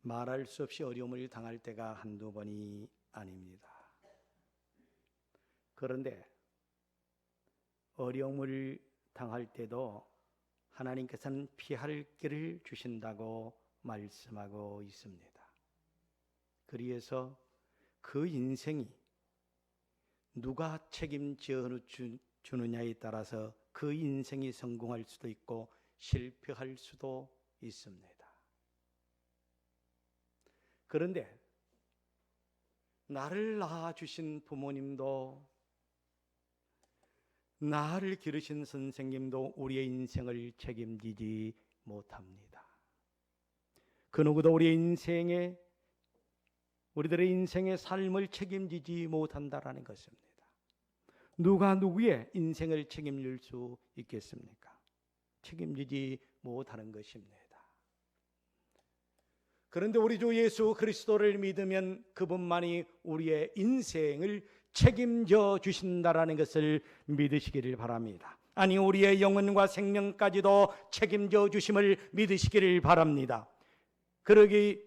말할 수 없이 어려움을 당할 때가 한두 번이 아닙니다. 그런데 어려움을 당할 때도 하나님께서는 피할 길을 주신다고 말씀하고 있습니다. 그래서 그 인생이 누가 책임져 주느냐에 따라서 그 인생이 성공할 수도 있고 실패할 수도 있습니다. 그런데 나를 낳아주신 부모님도 나를 기르신 선생님도 우리의 인생을 책임지지 못합니다. 그 누구도 우리들의 인생의 삶을 책임지지 못한다라는 것입니다. 누가 누구의 인생을 책임질 수 있겠습니까? 책임지지 못하는 것입니다. 그런데 우리 주 예수 그리스도를 믿으면 그분만이 우리의 인생을 책임져 주신다라는 것을 믿으시기를 바랍니다. 아니, 우리의 영혼과 생명까지도 책임져 주심을 믿으시기를 바랍니다. 그러게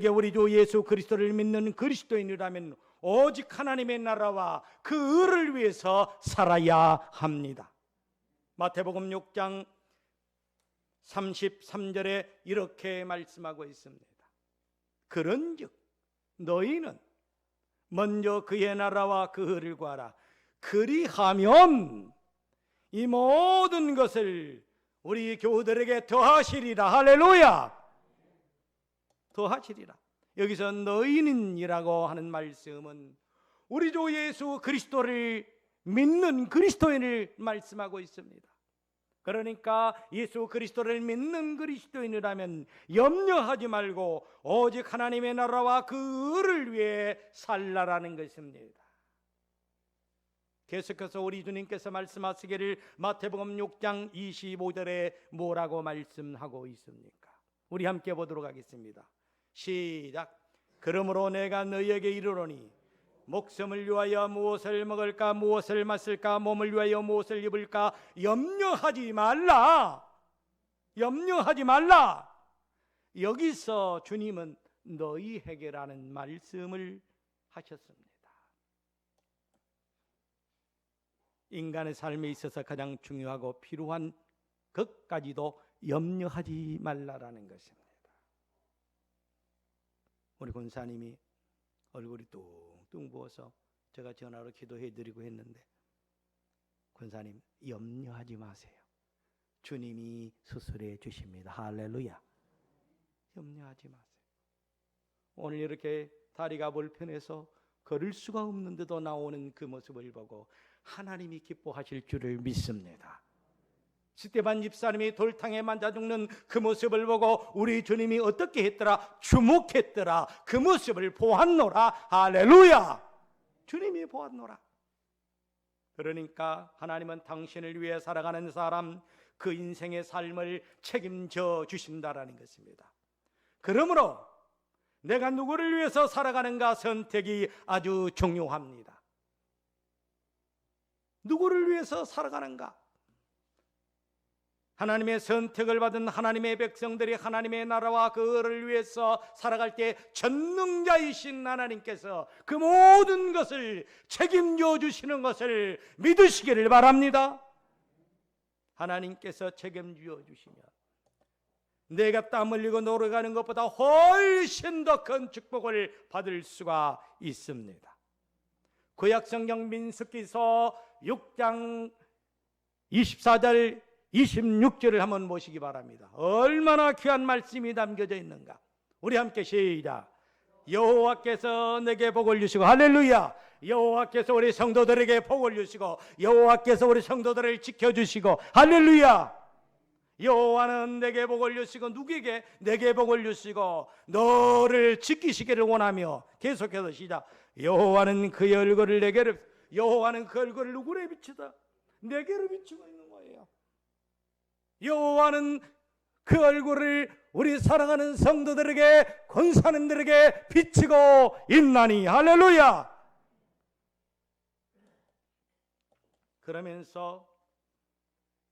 우리 주 예수 그리스도를 믿는 그리스도인이라면 오직 하나님의 나라와 그 의를 위해서 살아야 합니다. 마태복음 6장 33절에 이렇게 말씀하고 있습니다. 그런즉 너희는 먼저 그의 나라와 그 의를 구하라. 그리하면 이 모든 것을 우리 교우들에게 더하시리라. 할렐루야. 더하시리라. 여기서 너희는이라고 하는 말씀은 우리 주 예수 그리스도를 믿는 그리스도인을 말씀하고 있습니다. 그러니까 예수 그리스도를 믿는 그리스도인이라면 염려하지 말고 오직 하나님의 나라와 그 의를 위해 살라라는 것입니다. 계속해서 우리 주님께서 말씀하시기를 마태복음 6장 25절에 뭐라고 말씀하고 있습니까? 우리 함께 보도록 하겠습니다. 시작. 그러므로 내가 너희에게 이르노니 목숨을 위하여 무엇을 먹을까, 무엇을 마실까, 몸을 위하여 무엇을 입을까 염려하지 말라. 염려하지 말라. 여기서 주님은 너희에게라는 말씀을 하셨습니다. 인간의 삶에 있어서 가장 중요하고 필요한 것까지도 염려하지 말라라는 것입니다. 우리 권사님이 얼굴이 뚱뚱 부어서 제가 전화로 기도해 드리고 했는데, 권사님 염려하지 마세요. 주님이 수술해 주십니다. 할렐루야. 염려하지 마세요. 오늘 이렇게 다리가 불편해서 걸을 수가 없는데도 나오는 그 모습을 보고 하나님이 기뻐하실 줄을 믿습니다. 스데반 집사님이 돌탕에 만져 죽는 그 모습을 보고 우리 주님이 어떻게 했더라? 주목했더라. 그 모습을 보았노라. 할렐루야. 주님이 보았노라. 그러니까 하나님은 당신을 위해 살아가는 사람, 그 인생의 삶을 책임져 주신다라는 것입니다. 그러므로 내가 누구를 위해서 살아가는가 선택이 아주 중요합니다. 누구를 위해서 살아가는가? 하나님의 선택을 받은 하나님의 백성들이 하나님의 나라와 그 의를 위해서 살아갈 때 전능자이신 하나님께서 그 모든 것을 책임져 주시는 것을 믿으시기를 바랍니다. 하나님께서 책임져 주시면 내가 땀 흘리고 노력하는 것보다 훨씬 더 큰 축복을 받을 수가 있습니다. 구약성경 민수기서 6장 24절 26절을 한번 보시기 바랍니다. 얼마나 귀한 말씀이 담겨져 있는가. 우리 함께 시작. 여호와께서 내게 복을 주시고, 할렐루야. 여호와께서 우리 성도들에게 복을 주시고, 여호와께서 우리 성도들을 지켜주시고, 할렐루야. 여호와는 내게 복을 주시고, 누구에게? 내게 복을 주시고 너를 지키시기를 원하며, 계속해서 시작. 여호와는 그의 얼굴을 내게로, 여호와는 그 얼굴을 누구를 비추다? 내게로 비추고 있는 거예요. 여호와는 그 얼굴을 우리 사랑하는 성도들에게, 권사님들에게 비치고 있나니, 할렐루야. 그러면서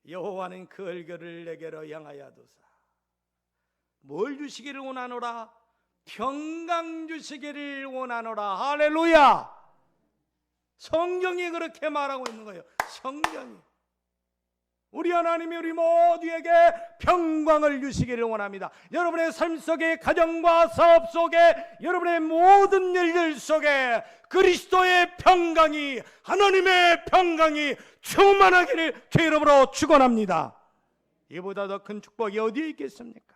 여호와는 그 얼굴을 내게로 향하여 두사 뭘 주시기를 원하노라? 평강 주시기를 원하노라. 할렐루야. 성경이 그렇게 말하고 있는 거예요. 성경이. 우리 하나님이 우리 모두에게 평강을 주시기를 원합니다. 여러분의 삶 속에, 가정과 사업 속에, 여러분의 모든 일들 속에 그리스도의 평강이, 하나님의 평강이 충만하기를 주 이름으로 축원합니다. 이보다 더 큰 축복이 어디에 있겠습니까?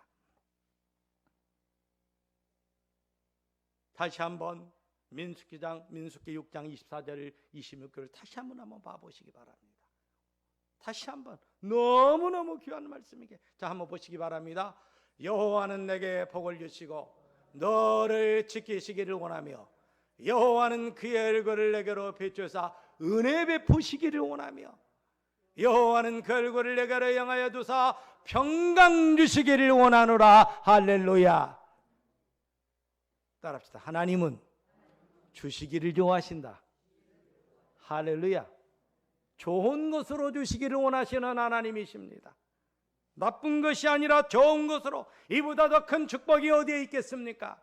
다시 한번 민수기 6장 24절 26절을 다시 한번 봐보시기 바랍니다. 다시 한번 너무너무 귀한 말씀이게. 자, 한번 보시기 바랍니다. 여호와는 내게 복을 주시고 너를 지키시기를 원하며 여호와는 그의 얼굴을 내게로 비추사 은혜 베푸시기를 원하며 여호와는 그 얼굴을 내게로 향하여 두사 평강 주시기를 원하노라. 할렐루야. 따라합시다. 하나님은 주시기를 좋아하신다. 할렐루야. 좋은 것으로 주시기를 원하시는 하나님이십니다. 나쁜 것이 아니라 좋은 것으로. 이보다 더 큰 축복이 어디에 있겠습니까?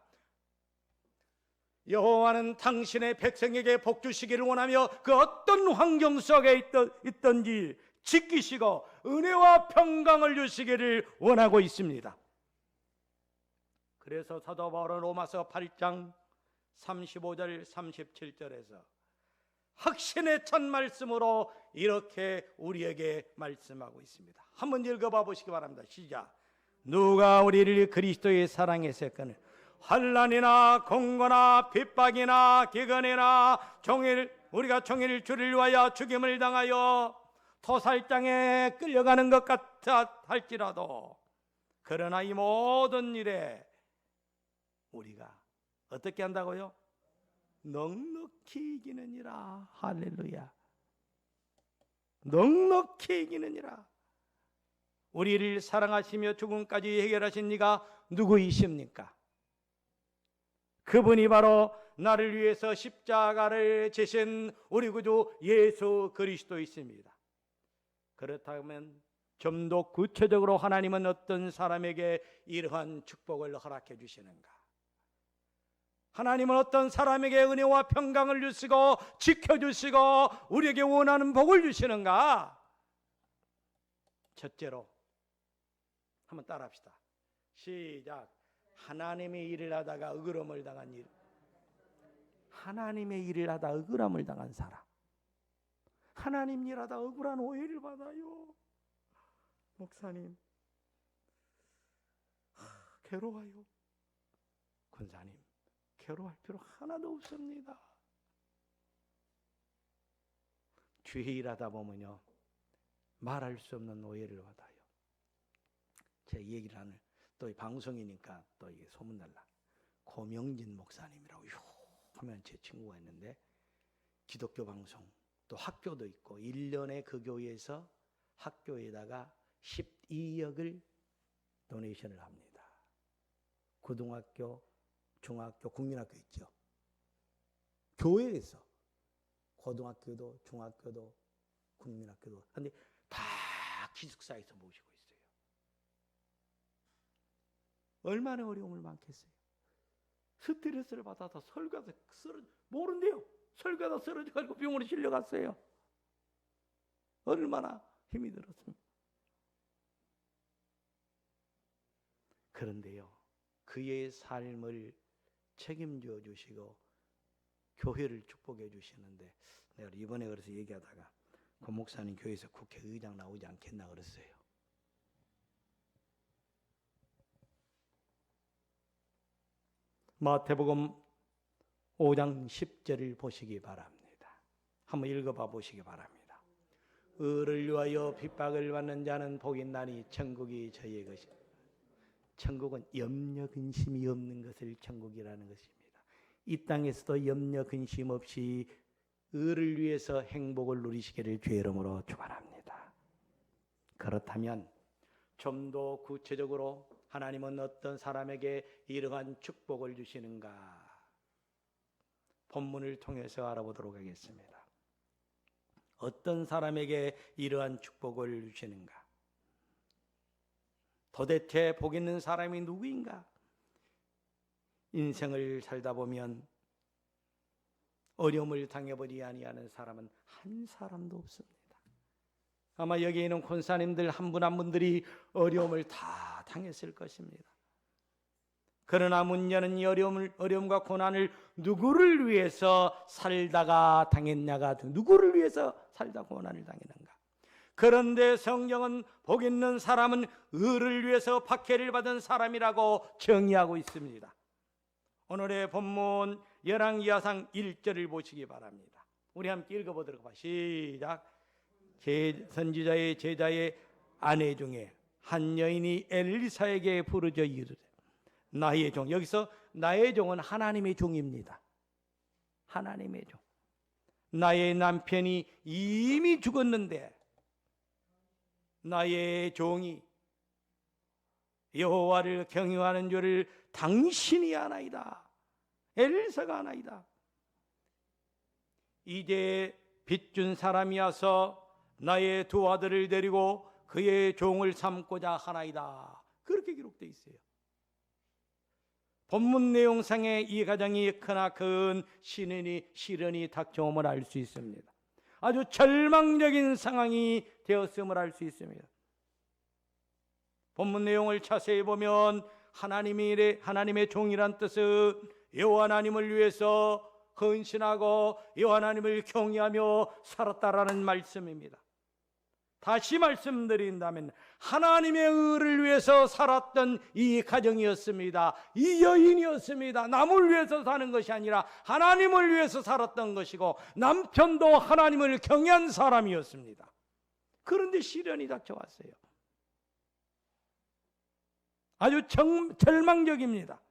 여호와는 당신의 백성에게 복 주시기를 원하며 그 어떤 환경 속에 있든지 지키시고 은혜와 평강을 주시기를 원하고 있습니다. 그래서 사도 바울은 로마서 8장 35절 37절에서 확신의 첫 말씀으로 이렇게 우리에게 말씀하고 있습니다. 한번 읽어봐 보시기 바랍니다. 시작. 누가 우리를 그리스도의 사랑했을까는 환난이나 공고나 핍박이나 기근이나 우리가 종일 주를 위하여 죽임을 당하여 토살장에 끌려가는 것 같아 할지라도 그러나 이 모든 일에 우리가 어떻게 한다고요? 넉넉히 이기느니라. 할렐루야. 넉넉히 이기느니라. 우리를 사랑하시며 죽음까지 해결하신 이가 누구이십니까? 그분이 바로 나를 위해서 십자가를 지신 우리 구주 예수 그리스도이십니다. 그렇다면 좀 더 구체적으로 하나님은 어떤 사람에게 이러한 축복을 허락해 주시는가? 하나님은 어떤 사람에게 은혜와 평강을 주시고 지켜주시고 우리에게 원하는 복을 주시는가? 첫째로 한번 따라합시다. 시작. 하나님의 일을 하다가 억울함을 당한 일. 하나님의 일을 하다 억울함을 당한 사람. 하나님 일하다 억울한 오해를 받아요. 목사님 괴로워요. 권사님 괴로워할 필요 하나도 없습니다. 주의 일하다 보면요 말할 수 없는 오해를 받아요. 제 얘기를 하는 또 방송이니까 또 이게 소문날라. 고명진 목사님이라고 하면 제 친구가 있는데 기독교 방송 또 학교도 있고 1년에 그 교회에서 학교에다가 12억을 도네이션을 합니다. 고등학교, 중학교, 국민학교 있죠. 교회에서 고등학교도 중학교도 국민학교도 근데 다 기숙사에서 모시고 있어요. 얼마나 어려움을 많겠어요. 스트레스를 받아서 설교하다 모른대요. 설교하다 쓰러져가지고 병원에 실려갔어요. 얼마나 힘이 들었습니까? 그런데요 그의 삶을 책임져 주시고 교회를 축복해 주시는데 내가 이번에 그래서 얘기하다가 그 목사님 교회에서 국회의장 나오지 않겠나 그랬어요. 마태복음 5장 10절을 보시기 바랍니다. 한번 읽어봐 보시기 바랍니다. 의를 위하여 핍박을 받는 자는 복이 있나니 천국이 저희의 것이다. 천국은 염려 근심이 없는 것을 천국이라는 것입니다. 이 땅에서도 염려 근심 없이 의를 위해서 행복을 누리시기를 주의 이름으로 축원합니다. 그렇다면 좀 더 구체적으로 하나님은 어떤 사람에게 이러한 축복을 주시는가? 본문을 통해서 알아보도록 하겠습니다. 어떤 사람에게 이러한 축복을 주시는가? 도대체 복 있는 사람이 누구인가? 인생을 살다 보면 어려움을 당해버리 아니하는 사람은 한 사람도 없습니다. 아마 여기 있는 권사님들 한 분 한 분들이 어려움을 다 당했을 것입니다. 그러나 문제는 이 어려움과 고난을 누구를 위해서 살다가 당했냐가, 누구를 위해서 살다 고난을 당했는가. 그런데 성경은 복 있는 사람은 의를 위해서 박해를 받은 사람이라고 정의하고 있습니다. 오늘의 본문 열왕기하상 1절을 보시기 바랍니다. 우리 함께 읽어보도록 하겠습니다. 시작. 선지자의 제자의 아내 중에 한 여인이 엘리사에게 부르짖어 이르되 나의 종, 여기서 나의 종은 하나님의 종입니다. 하나님의 종. 나의 남편이 이미 죽었는데 나의 종이 여호와를 경외하는 줄을 당신이 아나이다. 엘리사가 아나이다. 이제 빚준 사람이 와서 나의 두 아들을 데리고 그의 종을 삼고자 하나이다. 그렇게 기록되어 있어요. 본문 내용상에 이 가정이 크나큰 시련이 닥쳐옴을 알 수 있습니다. 아주 절망적인 상황이 되었음을 알 수 있습니다. 본문 내용을 자세히 보면 하나님의 종이란 뜻은 여호와 하나님을 위해서 헌신하고 여호와 하나님을 경외하며 살았다라는 말씀입니다. 다시 말씀드린다면 하나님의 의를 위해서 살았던 이 가정이었습니다. 이 여인이었습니다. 남을 위해서 사는 것이 아니라 하나님을 위해서 살았던 것이고 남편도 하나님을 경외한 사람이었습니다. 그런데 시련이 닥쳐왔어요. 아주 절망적입니다.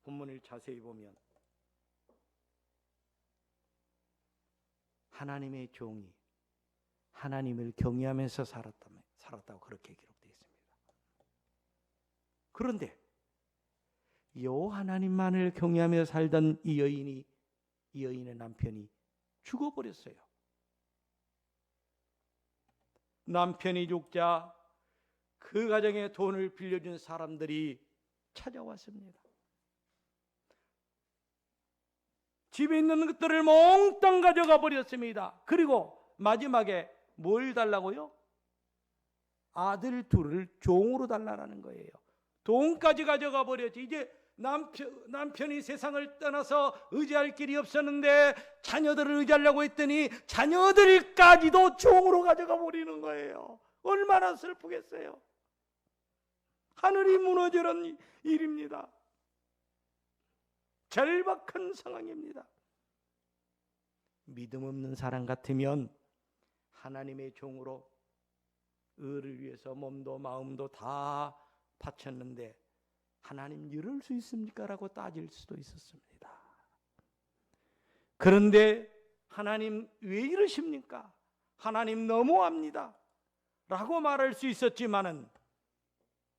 본문을 자세히 보면 하나님의 종이 하나님을 경외하면서 살았다고 그렇게 기록되어 있습니다. 그런데 여호와 하나님만을 경외하며 살던 이 여인의 남편이 죽어버렸어요. 남편이 죽자 그 가정에 돈을 빌려준 사람들이 찾아왔습니다. 집에 있는 것들을 몽땅 가져가 버렸습니다. 그리고 마지막에 뭘 달라고요? 아들 둘을 종으로 달라는 거예요. 돈까지 가져가 버렸지. 이제 남편이 세상을 떠나서 의지할 길이 없었는데 자녀들을 의지하려고 했더니 자녀들까지도 종으로 가져가 버리는 거예요. 얼마나 슬프겠어요. 하늘이 무너지는 일입니다. 절박한 상황입니다. 믿음 없는 사람 같으면 하나님의 종으로 의를 위해서 몸도 마음도 다 바쳤는데 하나님 이럴 수 있습니까? 라고 따질 수도 있었습니다. 그런데 하나님 왜 이러십니까? 하나님 너무합니다. 라고 말할 수 있었지만은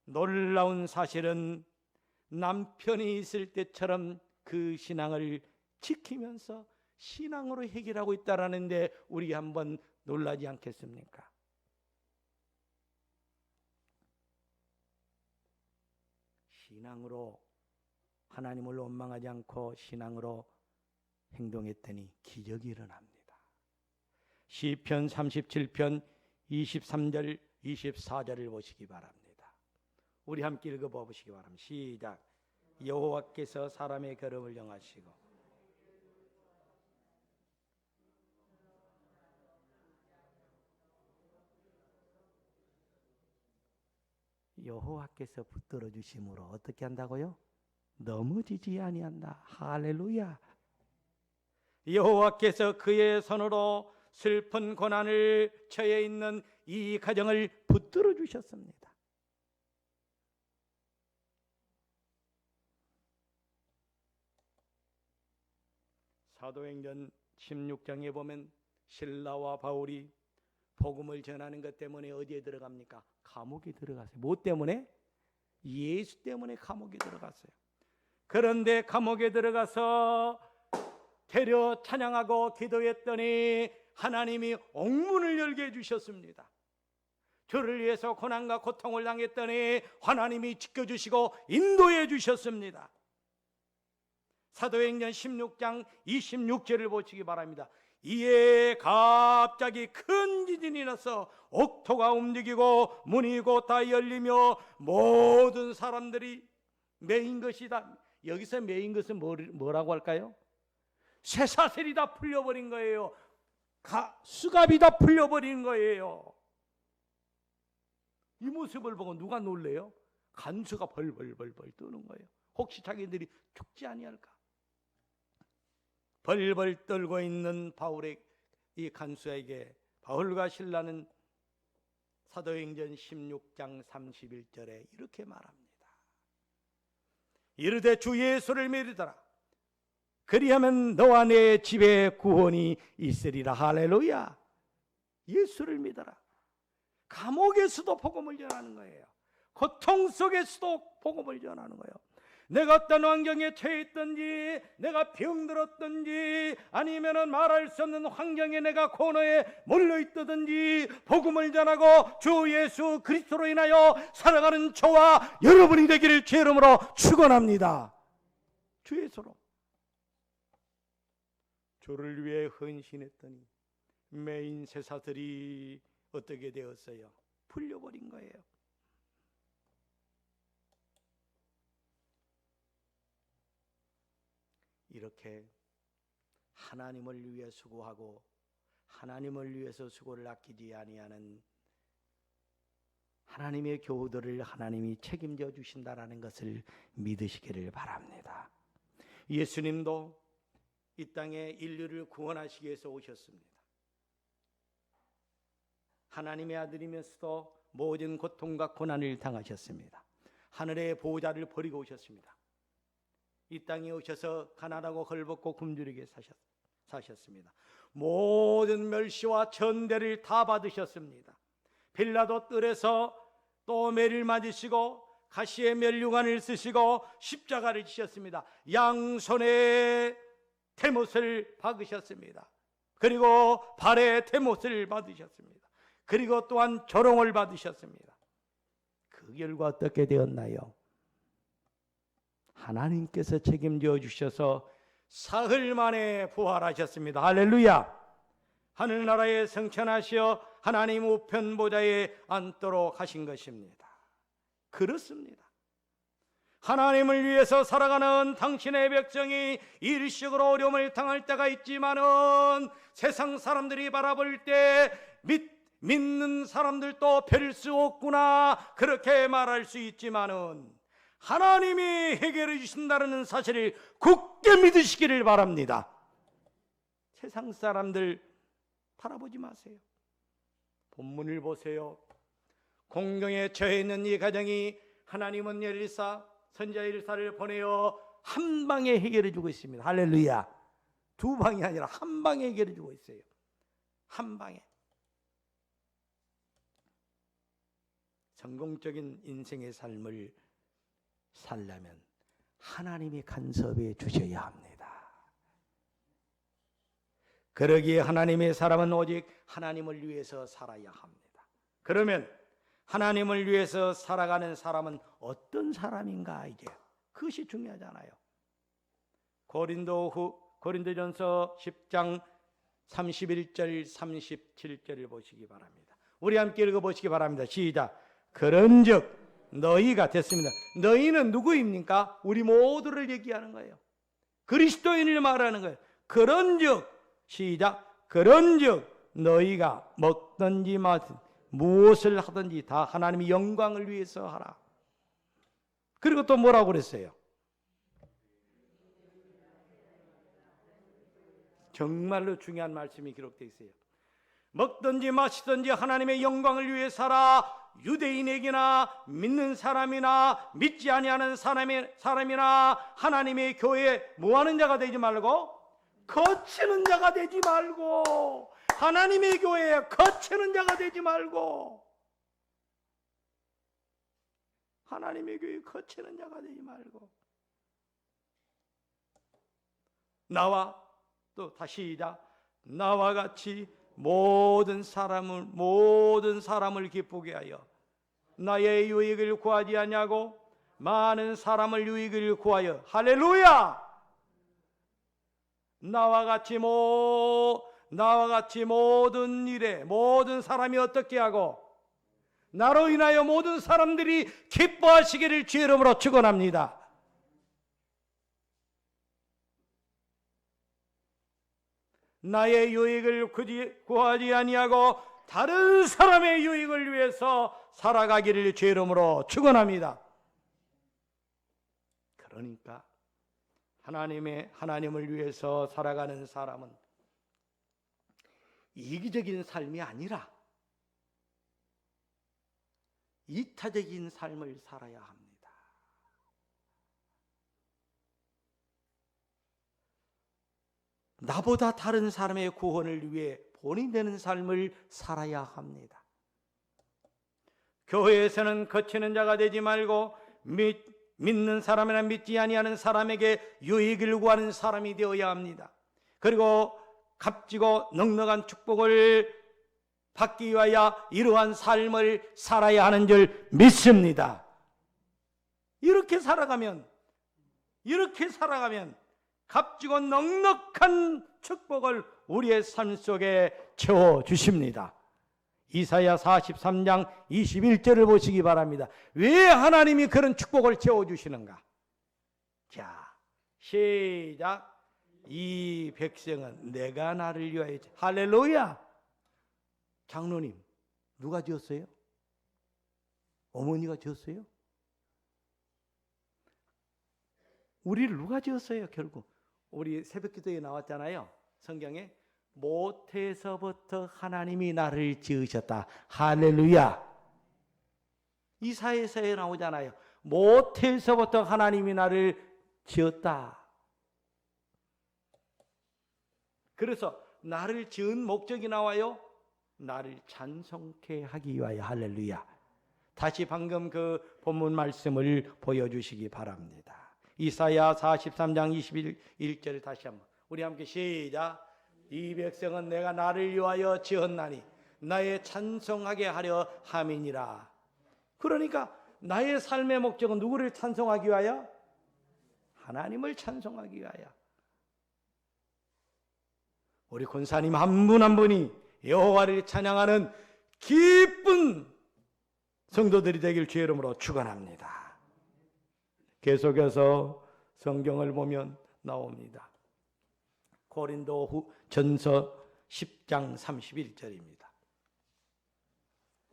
놀라운 사실은 남편이 있을 때처럼 그 신앙을 지키면서 신앙으로 해결하고 있다라는데 우리 한번 놀라지 않겠습니까? 신앙으로 하나님을 원망하지 않고 신앙으로 행동했더니 기적이 일어납니다. 시편 37편 23절 24절을 보시기 바랍니다. 우리 함께 읽어보시기 바랍니다. 시작. 여호와께서 사람의 걸음을 영하시고 여호와께서 붙들어 주심으로 어떻게 한다고요? 넘어지지 아니한다. 할렐루야. 여호와께서 그의 손으로 슬픈 고난을 처해 있는 이 가정을 붙들어 주셨습니다. 사도행전 16장에 보면 실라와 바울이 복음을 전하는 것 때문에 어디에 들어갑니까? 감옥에 들어갔어요. 뭐 때문에? 예수 때문에 감옥에 들어갔어요. 그런데 감옥에 들어가서 되려 찬양하고 기도했더니 하나님이 옥문을 열게 해주셨습니다. 저를 위해서 고난과 고통을 당했더니 하나님이 지켜주시고 인도해 주셨습니다. 사도행전 16장 26절을 보시기 바랍니다. 이에 갑자기 큰 지진이 나서 옥토가 움직이고 문이 곧 다 열리며 모든 사람들이 매인 것이다. 여기서 매인 것은 뭐라고 할까요? 쇠사슬이 다 풀려버린 거예요. 수갑이 다 풀려버린 거예요. 이 모습을 보고 누가 놀래요? 간수가 벌벌벌벌 떠는 거예요. 혹시 자기들이 죽지 아니할까? 벌벌 떨고 있는 바울의 이 간수에게 바울과 실라는 사도행전 16장 31절에 이렇게 말합니다. 이르되 주 예수를 믿으라. 그리하면 너와 내 집에 구원이 있으리라. 할렐루야. 예수를 믿어라. 감옥에서도 복음을 전하는 거예요. 고통 속에서도 복음을 전하는 거예요. 내가 어떤 환경에 처해 있든지, 내가 병들었든지, 아니면은 말할 수 없는 환경에 내가 고뇌에 몰려 있든지 복음을 전하고 주 예수 그리스도로 인하여 살아가는 저와 여러분이 되기를 주의 이름으로 축원합니다. 주 예수로. 주를 위해 헌신했더니 매인 쇠사슬이 어떻게 되었어요? 풀려버린 거예요. 이렇게 하나님을 위해 수고하고 하나님을 위해서 수고를 아끼지 아니하는 하나님의 교우들을 하나님이 책임져 주신다라는 것을 믿으시기를 바랍니다. 예수님도 이 땅에 인류를 구원하시기 위해서 오셨습니다. 하나님의 아들이면서도 모든 고통과 고난을 당하셨습니다. 하늘의 보호자를 버리고 오셨습니다. 이 땅에 오셔서 가난하고 헐벗고 굶주리게 사셨습니다. 모든 멸시와 천대를 다 받으셨습니다. 빌라도 뜰에서 또 매를 맞으시고 가시의 면류관을 쓰시고 십자가를 지셨습니다. 양손에 대못을 박으셨습니다. 그리고 발에 대못을 받으셨습니다. 그리고 또한 조롱을 받으셨습니다. 그 결과 어떻게 되었나요? 하나님께서 책임져 주셔서 사흘 만에 부활하셨습니다. 할렐루야. 하늘나라에 승천하시어 하나님 우편 보좌에 앉도록 하신 것입니다. 그렇습니다. 하나님을 위해서 살아가는 당신의 백성이 일시적으로 어려움을 당할 때가 있지만은 세상 사람들이 바라볼 때 믿는 사람들도 별 수 없구나 그렇게 말할 수 있지만은 하나님이 해결해 주신다는 사실을 굳게 믿으시기를 바랍니다. 세상 사람들 바라보지 마세요. 본문을 보세요. 공경에 처해 있는 이 가정이 하나님은 엘리사 선지자 엘리사를 보내어 한 방에 해결해 주고 있습니다. 할렐루야. 두 방이 아니라 한 방에 해결해 주고 있어요. 한 방에. 성공적인 인생의 삶을 살려면 하나님이 간섭해 주셔야 합니다. 그러기에 하나님의 사람은 오직 하나님을 위해서 살아야 합니다. 그러면 하나님을 위해서 살아가는 사람은 어떤 사람인가, 이제 그것이 중요하잖아요. 고린도전서 10장 31절 37절을 보시기 바랍니다. 우리 함께 읽어보시기 바랍니다. 시작. 그런즉 너희가 됐습니다. 너희는 누구입니까? 우리 모두를 얘기하는 거예요. 그리스도인을 말하는 거예요. 그런즉 시작. 그런즉 너희가 먹든지 마든지 무엇을 하든지 다 하나님의 영광을 위해서 하라. 그리고 또 뭐라고 그랬어요? 정말로 중요한 말씀이 기록되어 있어요. 먹든지 마시든지 하나님의 영광을 위해서 하라. 유대인에게나 믿는 사람이나 믿지 아니하는 사람이나 하나님의 교회에 뭐하는 자가 되지 말고 거치는 자가 되지 말고, 하나님의 교회에 거치는 자가 되지 말고, 하나님의 교회에 거치는 자가 되지 말고, 나와 또 다시 시작. 나와 같이 모든 사람을 기쁘게 하여 나의 유익을 구하지 아니하고 많은 사람을 유익을 구하여 할렐루야! 나와 같이 모든 일에 모든 사람이 어떻게 하고 나로 인하여 모든 사람들이 기뻐하시기를 주의 이름으로 축원합니다. 나의 유익을 구하지 아니하고 다른 사람의 유익을 위해서 살아가기를 주의 이름으로 축원합니다. 그러니까 하나님을 위해서 살아가는 사람은 이기적인 삶이 아니라 이타적인 삶을 살아야 합니다. 나보다 다른 사람의 구원을 위해 본이 되는 삶을 살아야 합니다. 교회에서는 거치는 자가 되지 말고 믿는 사람이나 믿지 아니하는 사람에게 유익을 구하는 사람이 되어야 합니다. 그리고 값지고 넉넉한 축복을 받기 위하여 이러한 삶을 살아야 하는 줄 믿습니다. 이렇게 살아가면 값지고 넉넉한 축복을 우리의 삶 속에 채워주십니다. 이사야 43장 21절을 보시기 바랍니다. 왜 하나님이 그런 축복을 채워주시는가? 자, 시작. 이 백성은 내가 나를 위하여 할렐루야. 장로님, 누가 지었어요? 어머니가 지었어요? 우리를 누가 지었어요? 결국 우리 새벽기도에 나왔잖아요. 성경에 모태에서부터 하나님이 나를 지으셨다. 할렐루야. 이사야서에 나오잖아요. 모태에서부터 하나님이 나를 지었다. 그래서 나를 지은 목적이 나와요. 나를 찬송케 하기 위하여. 할렐루야. 다시 방금 그 본문 말씀을 보여주시기 바랍니다. 이사야 43장 21절 다시 한번 우리 함께 시작. 이 백성은 내가 나를 위하여 지었나니 나의 찬송하게 하려 함이니라. 그러니까 나의 삶의 목적은 누구를 찬송하기 위하여? 하나님을 찬송하기 위하여. 우리 권사님 한 분 한 분이 여호와를 찬양하는 기쁜 성도들이 되길 주의 이름으로 축원합니다. 계속해서 성경을 보면 나옵니다. 고린도 전서 10장 31절입니다.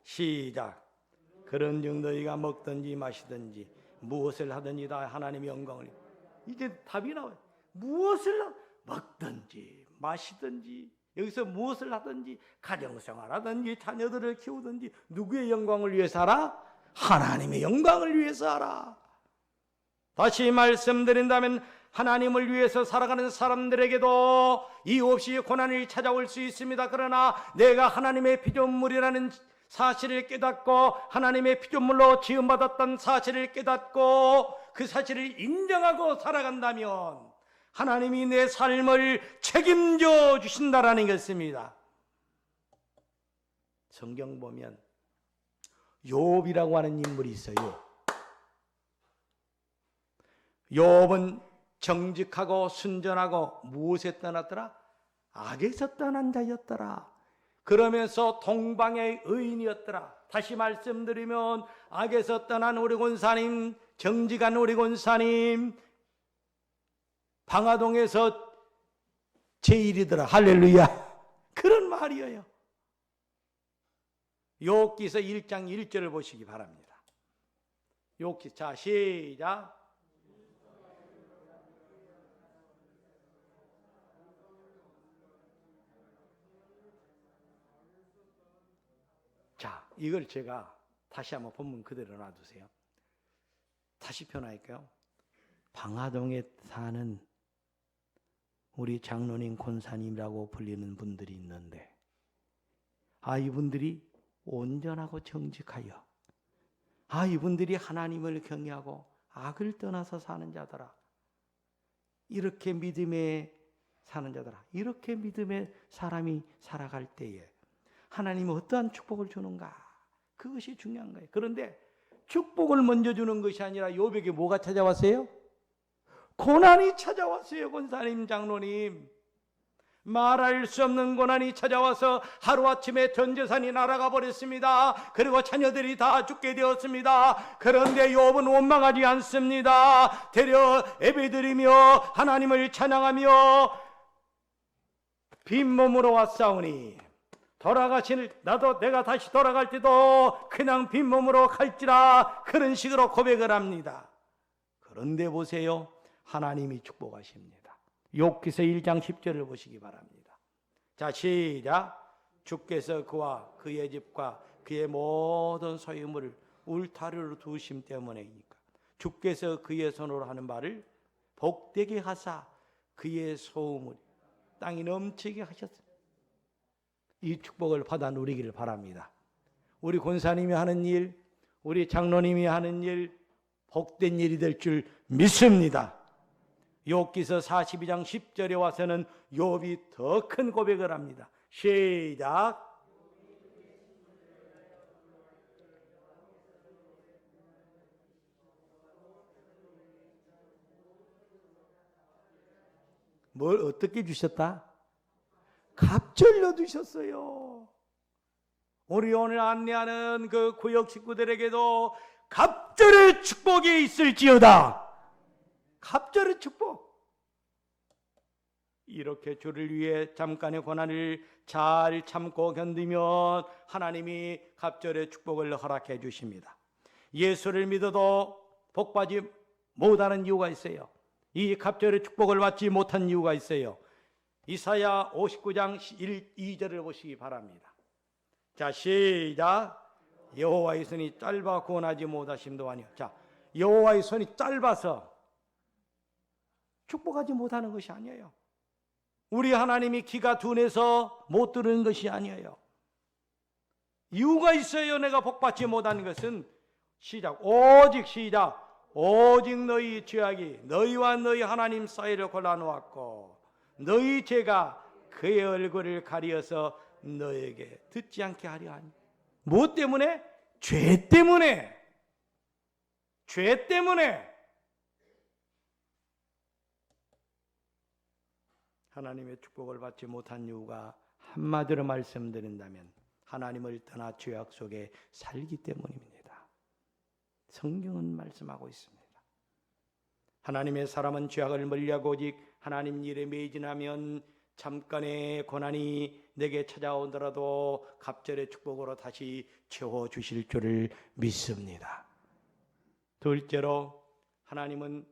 시작. 그런즉 너희가 먹든지 마시든지 무엇을 하든지 다 하나님의 영광을. 이제 답이 나와요. 무엇을 먹든지 마시든지 여기서 무엇을 하든지 가정생활하든지 자녀들을 키우든지 누구의 영광을 위해서 하라? 하나님의 영광을 위해서 하라. 다시 말씀드린다면 하나님을 위해서 살아가는 사람들에게도 이유 없이 고난이 찾아올 수 있습니다. 그러나 내가 하나님의 피조물이라는 사실을 깨닫고 하나님의 피조물로 지음받았던 사실을 깨닫고 그 사실을 인정하고 살아간다면 하나님이 내 삶을 책임져 주신다라는 것입니다. 성경 보면 욥이라고 하는 인물이 있어요. 욥은 정직하고 순전하고 무엇에 떠났더라? 악에서 떠난 자였더라. 그러면서 동방의 의인이었더라. 다시 말씀드리면 악에서 떠난 우리 권사님, 정직한 우리 권사님, 방화동에서 제1이더라. 할렐루야. 그런 말이에요. 욥기서 1장 1절을 보시기 바랍니다. 욥기, 자 시작. 자, 이걸 제가 다시 한번 본문 그대로 놔두세요. 다시 표현할까요? 방화동에 사는 우리 장로님, 권사님이라고 불리는 분들이 있는데 이분들이 온전하고 정직하여 이분들이 하나님을 경외하고 악을 떠나서 사는 자더라. 이렇게 믿음의 사는 자들아, 이렇게 믿음의 사람이 살아갈 때에 하나님은 어떠한 축복을 주는가? 그것이 중요한 거예요. 그런데 축복을 먼저 주는 것이 아니라 욥에게 뭐가 찾아왔어요? 고난이 찾아왔어요. 권사님, 장로님, 말할 수 없는 고난이 찾아와서 하루아침에 전 재산이 날아가 버렸습니다. 그리고 자녀들이 다 죽게 되었습니다. 그런데 욥은 원망하지 않습니다. 되려 예배드리며 하나님을 찬양하며 빈몸으로 왔사오니 나도 내가 다시 돌아갈 때도 그냥 빈몸으로 갈지라, 그런 식으로 고백을 합니다. 그런데 보세요, 하나님이 축복하십니다. 욥기서 1장 10절을 보시기 바랍니다. 자, 시작. 주께서 그와 그의 집과 그의 모든 소유물을 울타리로 두심 때문에이니까 주께서 그의 손으로 하는 말을 복되게 하사 그의 소유물 땅이 넘치게 하셨습니다. 이 축복을 받아 누리기를 바랍니다. 우리 권사님이 하는 일, 우리 장로님이 하는 일, 복된 일이 될 줄 믿습니다. 욥기서 42장 10절에 와서는 욥이 더 큰 고백을 합니다. 시작. 뭘 어떻게 주셨다? 갑절로 주셨어요. 우리 오늘 안내하는 그 구역 식구들에게도 갑절의 축복이 있을지어다. 갑절의 축복. 이렇게 주를 위해 잠깐의 고난을 잘 참고 견디면 하나님이 갑절의 축복을 허락해 주십니다. 예수를 믿어도 복받지 못하는 이유가 있어요. 이 갑절의 축복을 받지 못한 이유가 있어요. 이사야 59장 1, 2절을 보시기 바랍니다. 자, 시작. 여호와의 손이 짧아 구원하지 못하심도 아니요. 자, 여호와의 손이 짧아서 축복하지 못하는 것이 아니에요. 우리 하나님이 귀가 둔해서 못 들은 것이 아니에요. 이유가 있어요. 내가 복받지 못하는 것은 시작. 오직 너희 죄악이 너희와 너희 하나님 사이를 골라놓았고 너희 죄가 그의 얼굴을 가리어서 너에게 듣지 않게 하려 하니. 무엇 때문에? 죄 때문에. 죄 때문에. 하나님의 축복을 받지 못한 이유가 한마디로 말씀드린다면 하나님을 떠나 죄악 속에 살기 때문입니다. 성경은 말씀하고 있습니다. 하나님의 사람은 죄악을 멀리하고 오직 하나님 일에 매진하면 잠깐의 고난이 내게 찾아오더라도 갑절의 축복으로 다시 채워주실 줄을 믿습니다. 둘째로 하나님은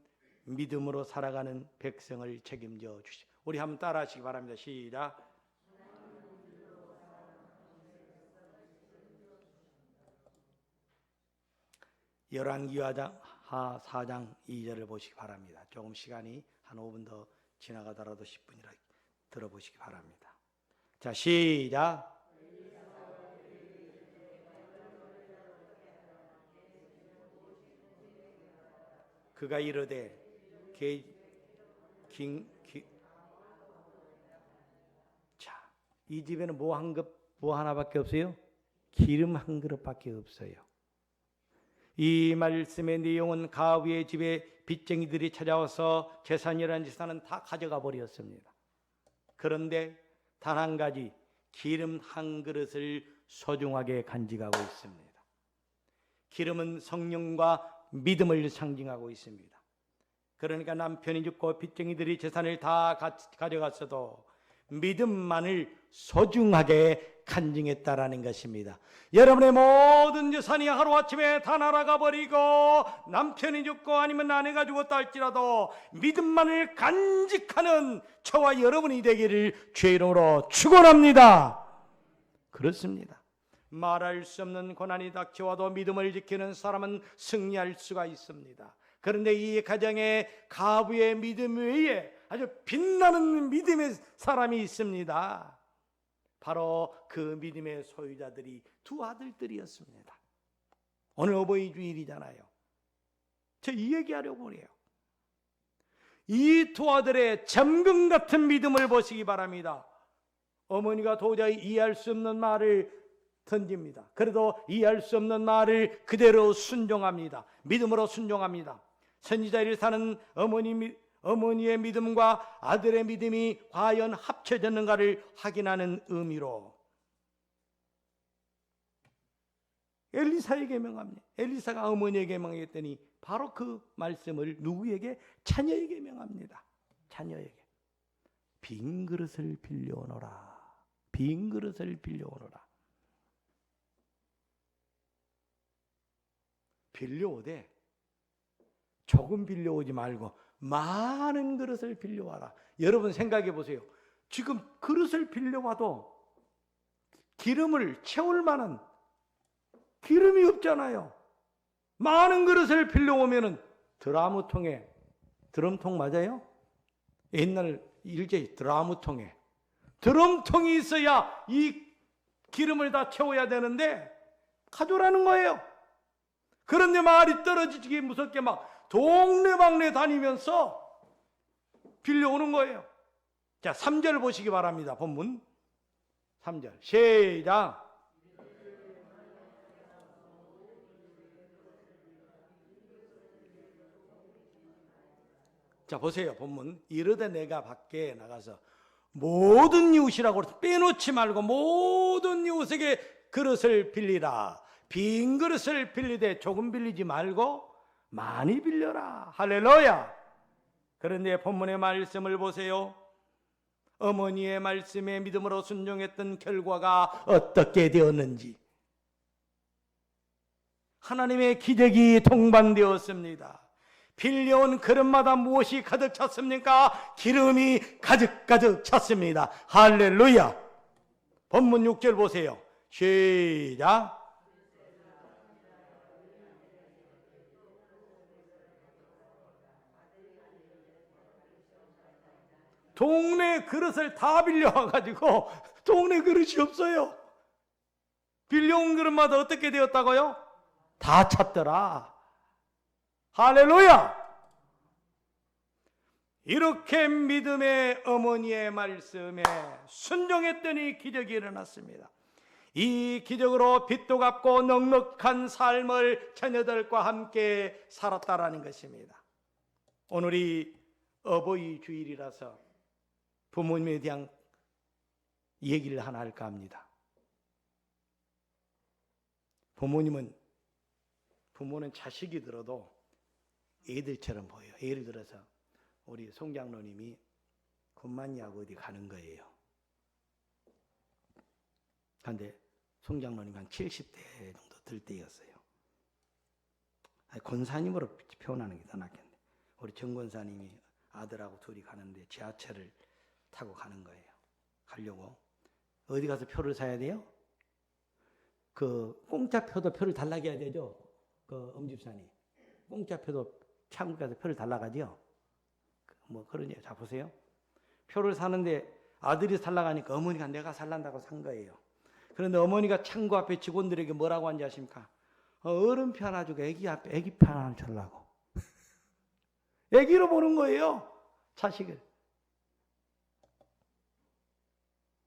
믿음으로 살아가는 백성을 책임져 주시오. 우리 한번 따라하시기 바랍니다. 시작. 열왕기하 4장 2절을 보시기 바랍니다. 조금 시간이 한 5분 더 지나가더라도 10분이라 들어보시기 바랍니다. 자, 시작. 그가 이르되 자, 이 집에는 뭐 하나밖에 없어요? 기름 한 그릇밖에 없어요. 이 말씀의 내용은 가브의 집에 빚쟁이들이 찾아와서 재산이라는 재산은 다 가져가 버렸습니다. 그런데 단 한 가지 기름 한 그릇을 소중하게 간직하고 있습니다. 기름은 성령과 믿음을 상징하고 있습니다. 그러니까 남편이 죽고 빚쟁이들이 재산을 다 가져갔어도 믿음만을 소중하게 간직했다라는 것입니다. 여러분의 모든 재산이 하루아침에 다 날아가 버리고 남편이 죽고 아니면 아내가 죽었다 할지라도 믿음만을 간직하는 저와 여러분이 되기를 주의 이름으로 축원합니다. 그렇습니다. 말할 수 없는 고난이 닥쳐와도 믿음을 지키는 사람은 승리할 수가 있습니다. 그런데 이 가정에 가부의 믿음 외에 아주 빛나는 믿음의 사람이 있습니다. 바로 그 믿음의 소유자들이 두 아들들이었습니다. 오늘 어버이 주일이잖아요. 저 이 얘기하려고 그래요. 이 두 아들의 점금 같은 믿음을 보시기 바랍니다. 어머니가 도저히 이해할 수 없는 말을 던집니다. 그래도 이해할 수 없는 말을 그대로 순종합니다. 믿음으로 순종합니다. 선지자 엘리사는 어머니의 믿음과 아들의 믿음이 과연 합쳐졌는가를 확인하는 의미로 엘리사에게 명합니다. 엘리사가 어머니에게 명했더니 바로 그 말씀을 누구에게? 자녀에게 명합니다. 자녀에게. 빈 그릇을 빌려오너라. 빈 그릇을 빌려오너라. 빌려오되 조금 빌려오지 말고 많은 그릇을 빌려와라. 여러분 생각해 보세요. 지금 그릇을 빌려와도 기름을 채울 만한 기름이 없잖아요. 많은 그릇을 빌려오면은 드라무통에, 드럼통 맞아요? 옛날 일제 드라무통에 드럼통이 있어야 이 기름을 다 채워야 되는데 가져라는 거예요. 그런데 말이 떨어지기 무섭게 막 동네방네 다니면서 빌려오는 거예요. 자, 3절 보시기 바랍니다. 본문 3절 시작. 자, 보세요. 본문. 이르되 내가 밖에 나가서 모든 이웃이라고 빼놓지 말고 모든 이웃에게 그릇을 빌리라. 빈 그릇을 빌리되 조금 빌리지 말고 많이 빌려라. 할렐루야. 그런데 본문의 말씀을 보세요. 어머니의 말씀에 믿음으로 순종했던 결과가 어떻게 되었는지. 하나님의 기적이 동반되었습니다. 빌려온 그릇마다 무엇이 가득 찼습니까? 기름이 가득 찼습니다. 할렐루야. 본문 6절 보세요. 시작. 동네 그릇을 다 빌려와가지고 동네 그릇이 없어요. 빌려온 그릇마다 어떻게 되었다고요? 다 찼더라. 할렐루야. 이렇게 믿음의 어머니의 말씀에 순종했더니 기적이 일어났습니다. 이 기적으로 빚도 갚고 넉넉한 삶을 자녀들과 함께 살았다라는 것입니다. 오늘이 어버이 주일이라서 부모님에 대한 얘기를 하나 할까 합니다. 부모는 자식이 들어도 애들처럼 보여요. 예를 들어서 우리 송장로님이 군만이하고 어디 가는 거예요. 그런데 송장로님 한 70대 정도 될 때였어요. 권사님으로 표현하는 게 더 낫겠네. 우리 정 권사님이 아들하고 둘이 가는데 지하철을 타고 가는 거예요. 가려고. 어디 가서 표를 사야 돼요? 그 공짜표도 표를 달라고 해야 되죠. 그 엄집사님. 공짜표도 창구 가서 표를 달라고 하죠. 뭐 그러냐. 자 보세요. 표를 사는데 아들이 살라고 하니까 어머니가 내가 살란다고 산 거예요. 그런데 어머니가 창구 앞에 직원들에게 뭐라고 한지 아십니까? 어른표 하나 주고 애기표 하나 주려고. 애기로 보는 거예요. 자식을.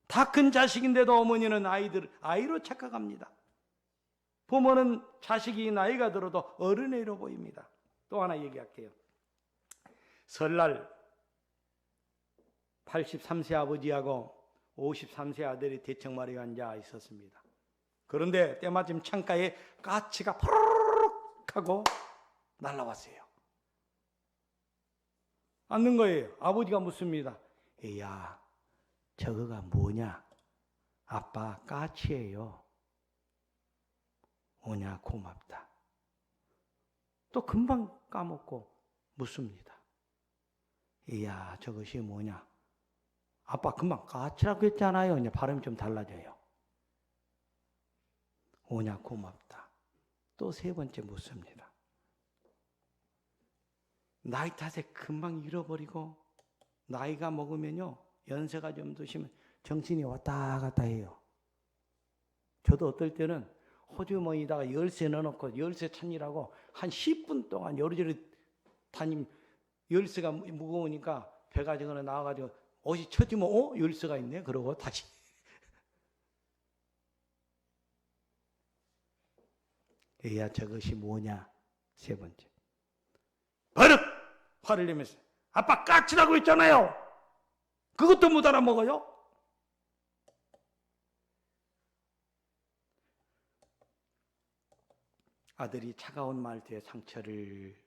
다 큰 자식인데도 어머니는 아이로 착각합니다. 부모는 자식이 나이가 들어도 어른애로 보입니다. 또 하나 얘기할게요. 설날 83세 아버지하고 53세 아들이 대청마루에 앉아 있었습니다. 그런데 때마침 창가에 까치가 푸르륵 하고 날아왔어요. 앉는 거예요. 아버지가 묻습니다. 야, 저거가 뭐냐? 아빠 까치예요. 오냐 고맙다. 또 금방 까먹고 묻습니다. 이야 저것이 뭐냐? 아빠 금방 까치라고 했잖아요. 이제 발음이 좀 달라져요. 오냐 고맙다. 또 세 번째 묻습니다. 나이 탓에 금방 잃어버리고 나이가 먹으면요 연세가 좀 드시면 정신이 왔다 갔다 해요. 저도 어떨 때는 호주머니에다가 열쇠 넣어놓고 열쇠 찾느라고 한 10분 동안 요리조리 다니면 열쇠가 무거우니까 배가 지거나 나와가지고 옷이 처지면 열쇠가 있네. 그러고 다시 야 저것이 뭐냐. 세 번째, 버릇 화를 내면서 아빠 까칠하고 있잖아요. 그것도 못 알아먹어요. 아들이 차가운 말투에 상처를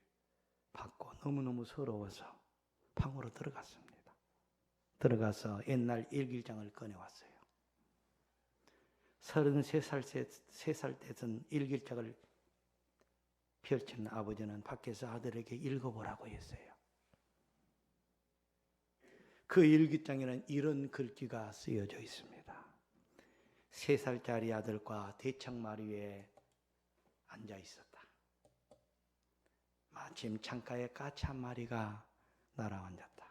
받고 너무너무 서러워서 방으로 들어갔습니다. 들어가서 옛날 일기장을 꺼내왔어요. 33살 때던 일기장을 펼친 아버지는 밖에서 아들에게 읽어보라고 했어요. 그 일기장에는 이런 글귀가 쓰여져 있습니다. 3살짜리 아들과 대청마루 위에 앉아 있었다. 마침 창가에 까치 한 마리가 날아앉았다.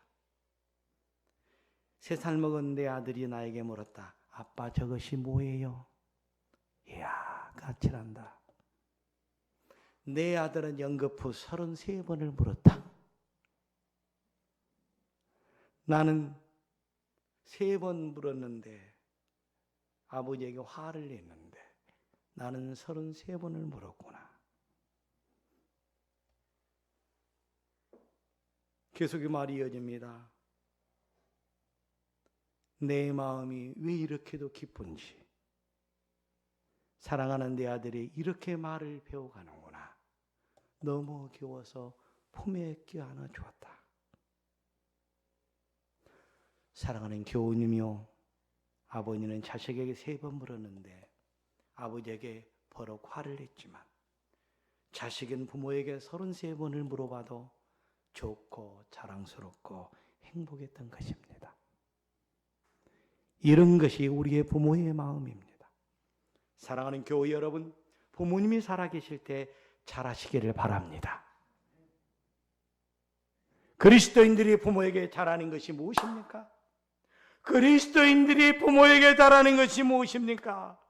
3살 먹은 내 아들이 나에게 물었다. 아빠 저것이 뭐예요? 이야 까칠한다. 내 아들은 연거푸 33번을 물었다. 나는 3번 물었는데 아버지에게 화를 냈는데 나는 33번을 물었구나. 계속 이 말이 이어집니다. 내 마음이 왜 이렇게도 기쁜지, 사랑하는 내 아들이 이렇게 말을 배워가는구나. 너무 귀여워서 품에 껴안아 주었다. 사랑하는 교우님이요, 아버지는 자식에게 3번 물었는데 아버지에게 버럭 화를 냈지만 자식은 부모에게 33번을 물어봐도 좋고 자랑스럽고 행복했던 것입니다. 이런 것이 우리의 부모의 마음입니다. 사랑하는 교우 여러분, 부모님이 살아계실 때 잘하시기를 바랍니다. 그리스도인들이 부모에게 잘하는 것이 무엇입니까? 그리스도인들이 부모에게 잘하는 것이 무엇입니까?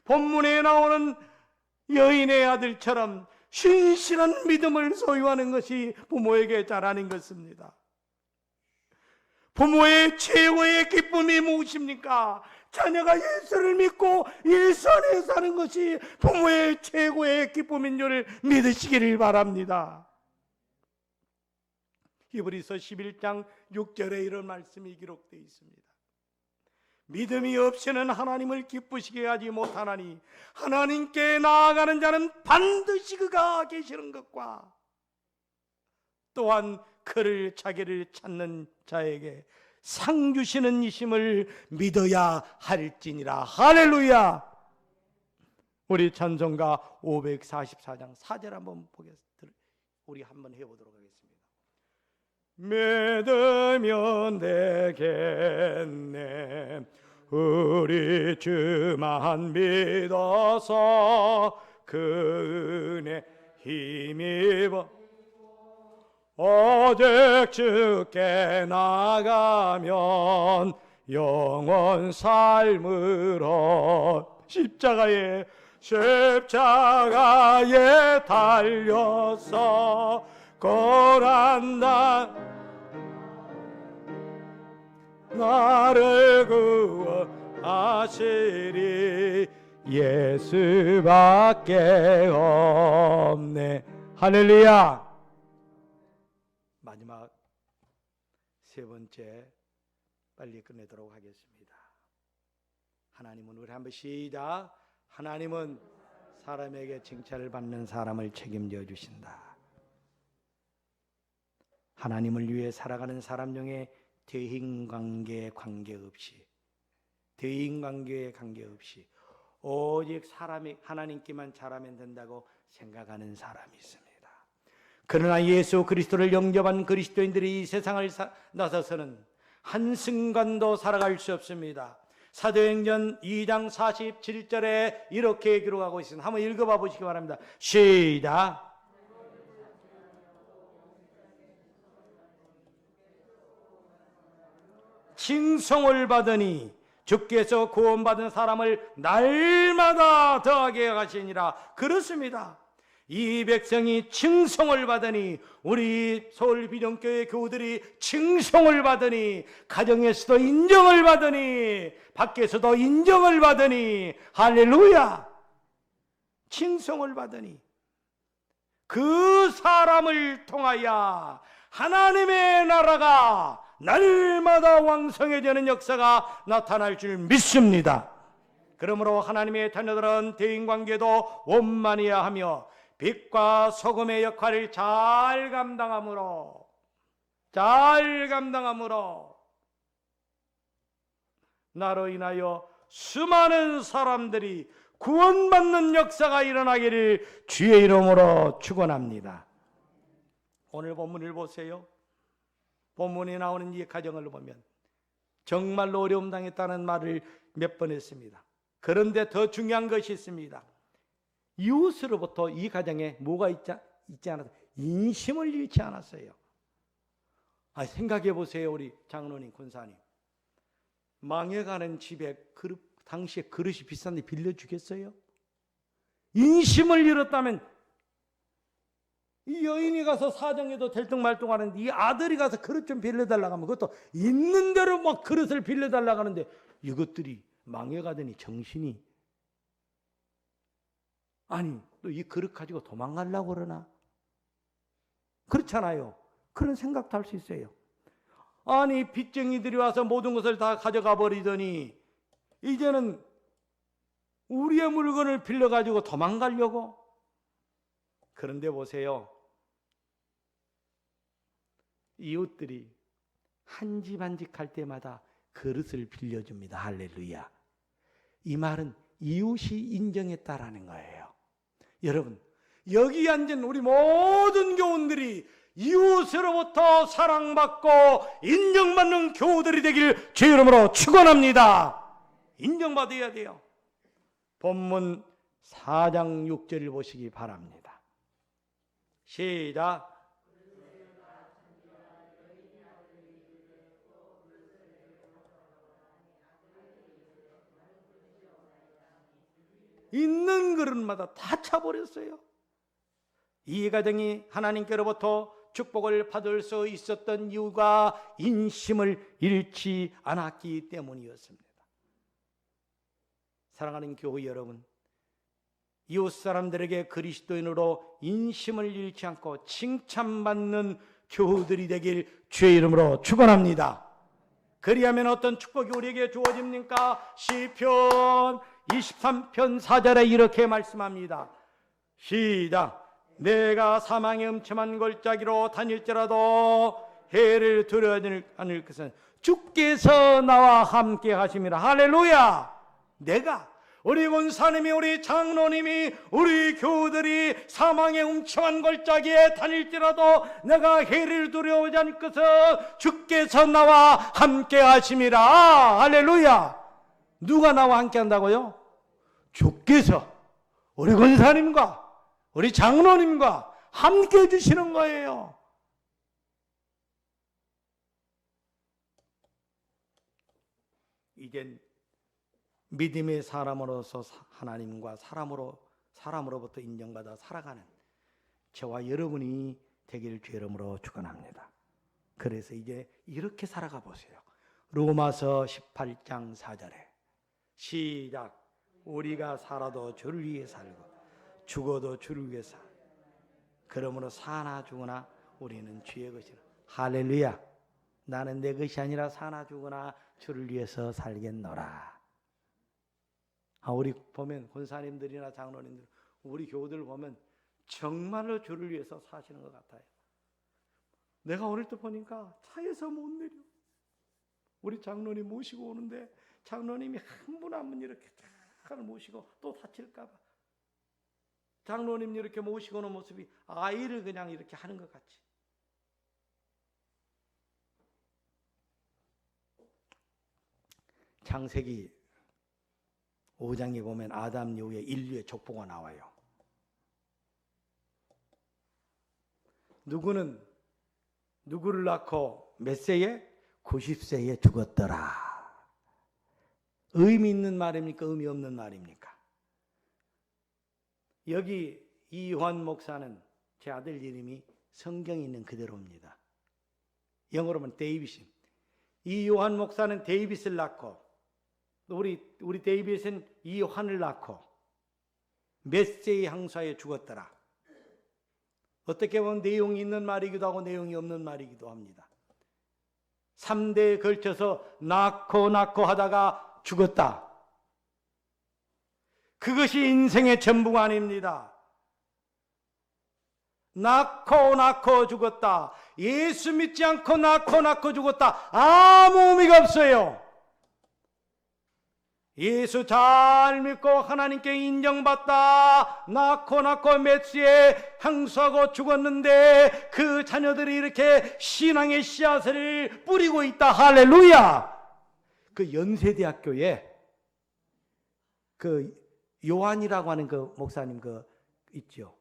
본문에 나오는 여인의 아들처럼 신실한 믿음을 소유하는 것이 부모에게 잘하는 것입니다. 부모의 최고의 기쁨이 무엇입니까? 자녀가 예수를 믿고 일선에 사는 것이 부모의 최고의 기쁨인 줄 믿으시기를 바랍니다. 히브리서 11장 6절에 이런 말씀이 기록되어 있습니다. 믿음이 없이는 하나님을 기쁘시게 하지 못하나니 하나님께 나아가는 자는 반드시 그가 계시는 것과 또한 그를 자기를 찾는 자에게 상 주시는 이심을 믿어야 할지니라. 할렐루야. 우리 찬송가 544장 4절 한번 보겠습니다. 우리 한번 해보도록 하겠습니다. 믿으면 되겠네. 우리 주만 믿어서 그 은혜 힘입어 오직 주께 나가면 영원 삶으로 십자가에 달려서 고난당 나를 구원하시리 예수밖에 없네. 할렐루야. 마지막 세 번째 빨리 끝내도록 하겠습니다. 하나님은 우리 한번 시작. 하나님은 사람에게 칭찬을 받는 사람을 책임져 주신다. 하나님을 위해 살아가는 사람 중에 대인관계에 관계없이 오직 사람이 하나님께만 잘하면 된다고 생각하는 사람이 있습니다. 그러나 예수 그리스도를 영접한 그리스도인들이 이 세상을 나서서는 한순간도 살아갈 수 없습니다. 사도행전 2장 47절에 이렇게 기록하고 있습니다. 한번 읽어봐 보시기 바랍니다. 시작. 칭송을 받으니 주께서 구원받은 사람을 날마다 더하게 하시니라. 그렇습니다. 이 백성이 칭송을 받으니, 우리 서울비전교회 교우들이 칭송을 받으니, 가정에서도 인정을 받으니, 밖에서도 인정을 받으니, 할렐루야! 칭송을 받으니 그 사람을 통하여 하나님의 나라가 날마다 왕성해지는 역사가 나타날 줄 믿습니다. 그러므로 하나님의 자녀들은 대인관계도 원만해야 하며 빛과 소금의 역할을 잘 감당함으로 나로 인하여 수많은 사람들이 구원받는 역사가 일어나기를 주의 이름으로 축원합니다. 오늘 본문을 보세요. 본문에 나오는 이 가정을 보면 정말로 어려움 당했다는 말을 몇 번 했습니다. 그런데 더 중요한 것이 있습니다. 이웃으로부터 이 가정에 뭐가 있지 않았어요? 인심을 잃지 않았어요. 생각해 보세요. 우리 장로님, 권사님. 망해가는 집에 당시에 그릇이 비싼데 빌려주겠어요? 인심을 잃었다면 이 여인이 가서 사정해도 될뚱말뚱하는데 이 아들이 가서 그릇 좀 빌려달라고 하면 그것도 있는 대로 막 그릇을 빌려달라고 하는데 이것들이 망해가더니 정신이 또 이 그릇 가지고 도망가려고 그러나? 그렇잖아요. 그런 생각도 할 수 있어요. 빚쟁이들이 와서 모든 것을 다 가져가 버리더니 이제는 우리의 물건을 빌려가지고 도망가려고? 그런데 보세요. 이웃들이 한 집 한 집 갈 때마다 그릇을 빌려줍니다. 할렐루야. 이 말은 이웃이 인정했다라는 거예요. 여러분, 여기 앉은 우리 모든 교우들이 이웃으로부터 사랑받고 인정받는 교우들이 되길 주의 이름으로 축원합니다. 인정받아야 돼요. 본문 4장 6절을 보시기 바랍니다. 시작. 있는 그릇마다 다 차버렸어요. 이 가정이 하나님께로부터 축복을 받을 수 있었던 이유가 인심을 잃지 않았기 때문이었습니다. 사랑하는 교회 여러분, 이웃 사람들에게 그리스도인으로 인심을 잃지 않고 칭찬받는 교우들이 되길 주의 이름으로 축원합니다. 그리하면 어떤 축복이 우리에게 주어집니까? 시편 23편 4절에 이렇게 말씀합니다. 시작. 내가 사망의 음침한 골짜기로 다닐지라도 해를 두려워하지 않을 것은 주께서 나와 함께 하심이라. 할렐루야. 우리 권사님이, 우리 장로님이, 우리 교우들이 사망의 음침한 골짜기에 다닐지라도 내가 해를 두려워하지 않을 것은 주께서 나와 함께 하심이라. 할렐루야. 누가 나와 함께 한다고요? 주께서 우리 권사님과 우리 장로님과 함께 해주시는 거예요. 이젠 믿음의 사람으로서 하나님과 사람으로부터 인정받아 살아가는 저와 여러분이 되기를 주의 이름으로 축원합니다. 그래서 이제 이렇게 살아가 보세요. 로마서 18장 4절에 시작. 우리가 살아도 주를 위해 살고 죽어도 주를 위해 살고 그러므로 사나 죽으나 우리는 주의 것이라. 할렐루야. 나는 내 것이 아니라 사나 죽으나 주를 위해서 살겠노라. 우리 보면 권사님들이나 장로님들, 우리 교우들 보면 정말로 주를 위해서 사시는 것 같아요. 내가 어릴 때 보니까 차에서 못 내려. 우리 장로님 모시고 오는데 장로님이 한 분 한 분 이렇게 잘 모시고 또 다칠까 봐 장로님 이렇게 모시고 오는 모습이 아이를 그냥 이렇게 하는 것 같이. 창세기 5장에 보면 아담 이후에 인류의 족보가 나와요. 누구는 누구를 낳고 몇 세에? 90세에 죽었더라. 의미 있는 말입니까? 의미 없는 말입니까? 여기 이요한 목사는 제 아들 이름이 성경에 있는 그대로입니다. 영어로 하면 데이빗이. 이요한 목사는 데이빗을 낳고 우리 데이빗은 이요한을 낳고 메세의 항사에 죽었더라. 어떻게 보면 내용이 있는 말이기도 하고 내용이 없는 말이기도 합니다. 3대에 걸쳐서 낳고 하다가 죽었다. 그것이 인생의 전부가 아닙니다. 낳고 죽었다. 예수 믿지 않고 낳고 죽었다. 아무 의미가 없어요. 예수 잘 믿고 하나님께 인정받다 낳고 메시에 항수하고 죽었는데 그 자녀들이 이렇게 신앙의 씨앗을 뿌리고 있다. 할렐루야. 그 연세대학교에 그 요한이라고 하는 그 목사님 있죠.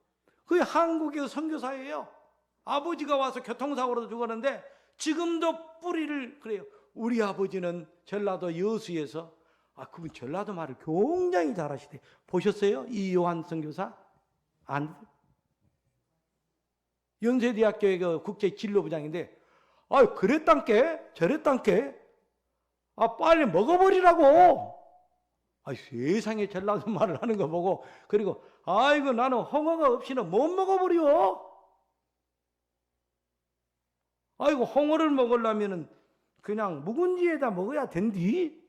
그 한국의 선교사예요. 아버지가 와서 교통사고로 죽었는데 지금도 뿌리를 그래요. 우리 아버지는 전라도 여수에서 그분 전라도 말을 굉장히 잘하시대. 보셨어요? 이 요한 선교사? 안? 연세대학교의 그 국제진로부장인데, 그랬단께? 저랬단께? 빨리 먹어버리라고! 세상에 전라도 말을 하는 거 보고, 그리고, 나는 홍어가 없이는 못 먹어버려! 홍어를 먹으려면은 그냥 묵은지에다 먹어야 된디?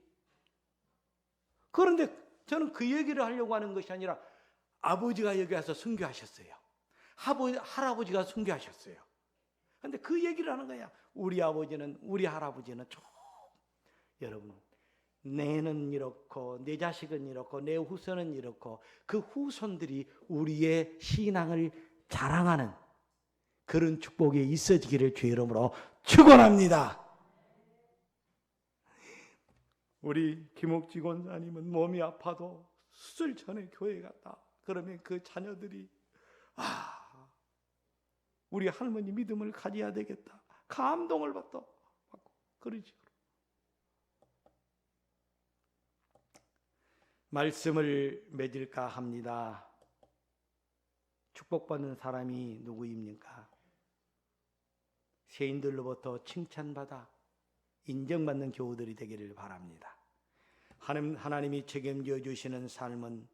그런데 저는 그 얘기를 하려고 하는 것이 아니라 아버지가 여기 와서 순교하셨어요. 할아버지가 순교하셨어요. 그런데 그 얘기를 하는 거야. 우리 할아버지는 여러분, 내는 이렇고 내 자식은 이렇고 내 후손은 이렇고 그 후손들이 우리의 신앙을 자랑하는 그런 축복이 있어지기를 주의 이름으로 축원합니다. 우리 김옥지 권사님은 몸이 아파도 수술 전에 교회 갔다. 그러면 그 자녀들이 우리 할머니 믿음을 가져야 되겠다. 감동을 받고 그러죠. 말씀을 맺을까 합니다. 축복받는 사람이 누구입니까? 세인들로부터 칭찬받아 인정받는 교우들이 되기를 바랍니다. 하나님이 책임져 주시는 삶은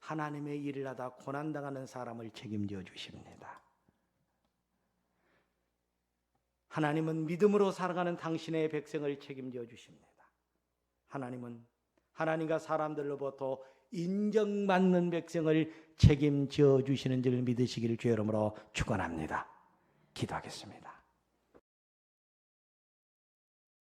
하나님의 일을 하다 고난당하는 사람을 책임져 주십니다. 하나님은 믿음으로 살아가는 당신의 백성을 책임져 주십니다. 하나님은 하나님과 사람들로부터 인정받는 백성을 책임져 주시는 줄 믿으시기를 주의 이름으로 축원합니다. 기도하겠습니다.